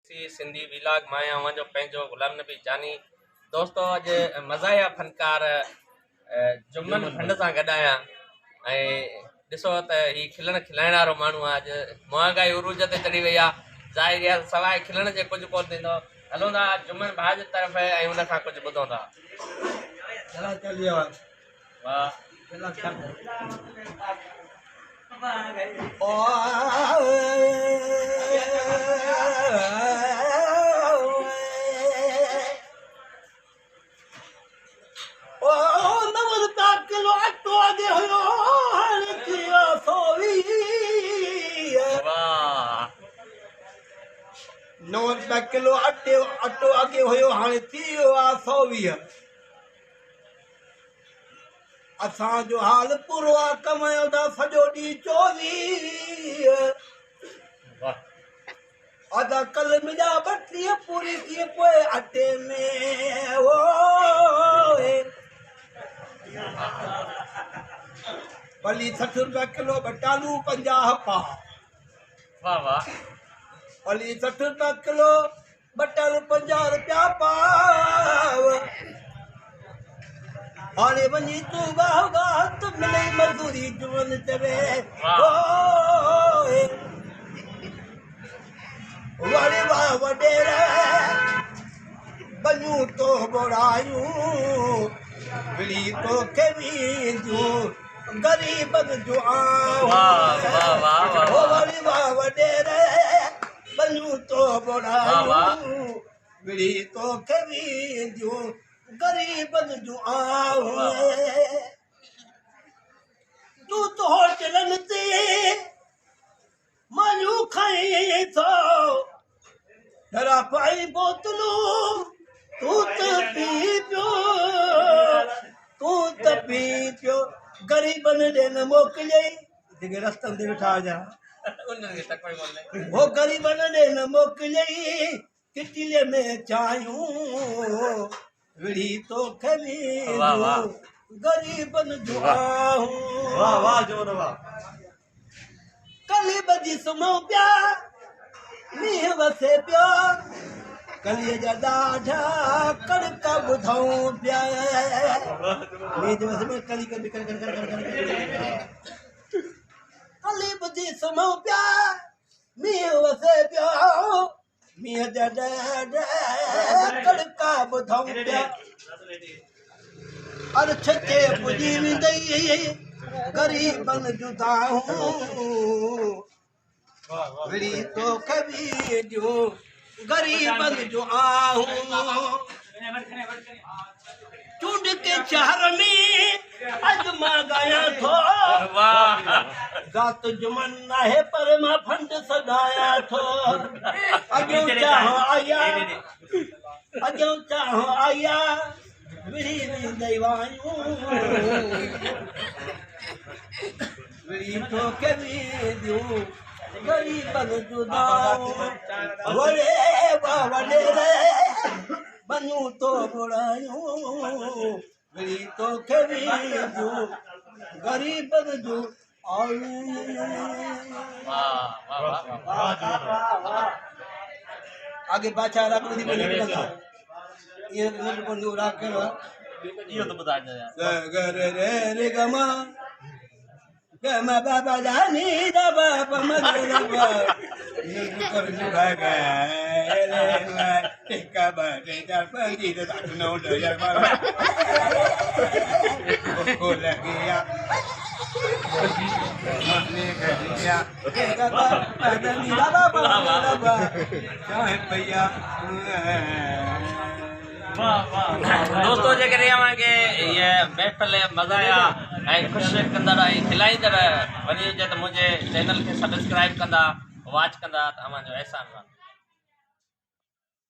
Sindhi village माया वञो पंहिंजो गुलाम नबी जानी दोस्तो अॼु मज़ाया फनकार जुम्मन फंड सां गॾु आहियां ऐं ॾिसो त ही खिलण खिलाइण वारो माण्हू आहे। अॼु महांगाई उरूज ते चढ़ी वई आहे। ज़ाहिर आहे सवाइ खिलण जे कुझु कोन थींदो। हलूं था जुम्मन भाउ जी तरफ़ ऐं हुन खां कुझु ॿुधूं था। किलो अटो अॻे हुयो हाणे थी वियो आहे 120। असांजो हाल पूरो आहे कमायो था सॼो ॾींहुं 24। अदा कल मिलिया 32 पूरी थी पोइ अटे में भली 60 रुपया किलो बटालू 50 पाव। वाह वाह। भली 60 रुपया किलो बटालू 50 रुपया पाव। हाणे वञी तूं वाह वाह त मिले मज़दूरी जुवन चवे वारे वाह वॾेर बनियूं तो बोरायूं विड़ी तोखे वींदियूं ग़रीबनि जूं वारे वाह वॾेर बनियूं तो बोरायूं विड़ी तोखे वींदियूं ग़रीबनि जूं तूं तो होटलनि ते मायूं खाई थो दरा पाई बोतलूं तूं त पी पियो ग़रीबनि ॾे न मोकिलियई जेके रस्तनि ते वेठा हुजा हो ग़रीबनि ॾे न मोकिलियई किटिले में चायूं विड़ी तोखे ग़रीबनि जूं कली बजी सुम्हूं पिया मींहुं वसे पियो कलीअ जा ॾाढा कड़का ॿुधूं पिया कली बजी सुम्हूं पिया मींहुं वसे पियो मींहं जा ॾाढा कड़का ॿुधूं पिया अर्छ ते पुॼी वेंदई ग़रीबनि जूं विड़ी तोखे वींदियूं ग़रीबनि जूं चूंड के शहर में अॼु मां ॻायां थो ज़ात जुमन आहे पर मां फंड सॾायां थो अॻियों चाहो आया विड़ी वेंदई वायूं विड़ी तोखे वींदियूं ग़रीबनि जूं वॾे वॾेर बनियूं तो बोरायूं विड़ी तोखे वींदियूं ग़रीबनि जूं आगे बादशाह रख दी ये नट बंदू राख इहो त ॿुधाइजो यार ग रे रे गमा गमा बाबा दानी दा बाबा मगरबा नट कर जुगा रे टिका बे दा पंदी दा नो द यार बाबा को लगिया माने गलिया टिका बदनी दा बाबा चाहे भैया दोस्तों जेकर ये महफ़िल मज़ा आया ऐं ख़ुशि कंदड़ ऐं खिलाईंदड़ वञी हुजे त मुंहिंजे चैनल खे सब्सक्राइब कंदा वॉच कंदा त अव्हांजो अहसान आहे।